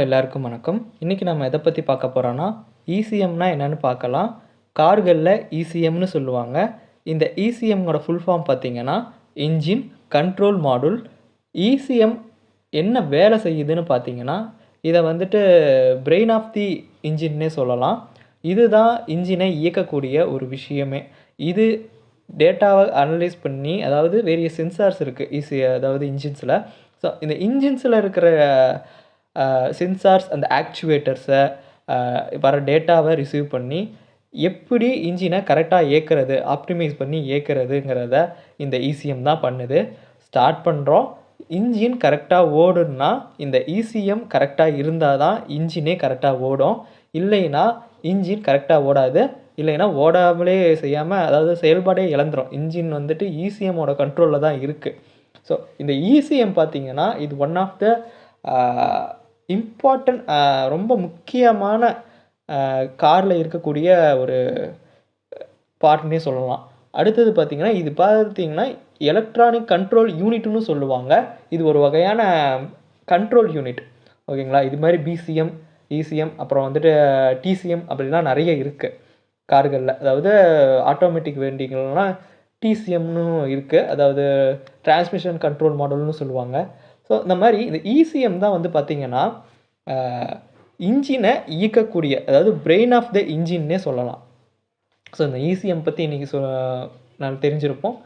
எல்லாருக்கும் வணக்கம். இன்னைக்கு நம்ம எதை பற்றி பார்க்க போகிறோன்னா இசிஎம்னா என்னன்னு பார்க்கலாம். கார்களில் இசிஎம்னு சொல்லுவாங்க. இந்த இசிஎம்மோட ஃபுல் ஃபார்ம் பார்த்தீங்கன்னா இன்ஜின் கண்ட்ரோல் மாடுல். இசிஎம் என்ன வேலை செய்யுதுன்னு பார்த்தீங்கன்னா இதை வந்துட்டு பிரெயின் ஆஃப் தி இன்ஜின்னே சொல்லலாம். இதுதான் இன்ஜினை இயக்கக்கூடிய ஒரு விஷயமே. இது டேட்டாவை அனலைஸ் பண்ணி, அதாவது வேரிய சென்சார்ஸ் இருக்குது அதாவது இன்ஜின்ஸில். ஸோ இந்த இன்ஜின்ஸில் இருக்கிற சென்சார்ஸ் அந்த ஆக்சுவேட்டர்ஸை வர டேட்டாவை ரிசீவ் பண்ணி எப்படி இன்ஜினை கரெக்டாக இயக்கிறது, ஆப்டிமைஸ் பண்ணி இயக்கிறதுங்கிறத இந்த இசிஎம் தான் பண்ணுது. ஸ்டார்ட் பண்ணுறோம். இன்ஜின் கரெக்டாக ஓடுன்னா இந்த இசிஎம் கரெக்டாக இருந்தால் தான் இன்ஜினே கரெக்டாக ஓடும். இல்லைன்னா இன்ஜின் கரெக்டாக ஓடாது. இல்லைன்னா ஓடாமலே செய்யாமல், அதாவது செயல்பாடே இழந்துடும். இன்ஜின் வந்துட்டு இசிஎம்மோட கண்ட்ரோலில் தான் இருக்குது. ஸோ இந்த இசிஎம் பார்த்திங்கன்னா இது ஒன் ஆஃப் த இம்பார்ட்டன்ட், ரொம்ப முக்கியமான காரில் இருக்கக்கூடிய ஒரு பார்ட்னே சொல்லலாம். அடுத்தது பார்த்திங்கன்னா இது பார்த்திங்கன்னா எலக்ட்ரானிக் கண்ட்ரோல் யூனிட்னு சொல்லுவாங்க. இது ஒரு வகையான கண்ட்ரோல் யூனிட், ஓகேங்களா. இது மாதிரி பிசிஎம், இசிஎம், அப்புறம் வந்துட்டு டிசிஎம் அப்படிலாம் நிறைய இருக்குது கார்களில். அதாவது ஆட்டோமேட்டிக் வெண்டிங்கள்லாம் டிசிஎம்னு இருக்குது, அதாவது டிரான்ஸ்மிஷன் கண்ட்ரோல் மாடல்னு சொல்லுவாங்க. ஸோ இந்த மாதிரி இந்த இசிஎம் தான் வந்து பார்த்திங்கன்னா இன்ஜினை இயக்கக்கூடிய, அதாவது பிரெயின் ஆஃப் த இன்ஜின்னே சொல்லலாம். ஸோ இந்த இசிஎம் பற்றி இன்றைக்கி நான் தெரிஞ்சிருப்போம்.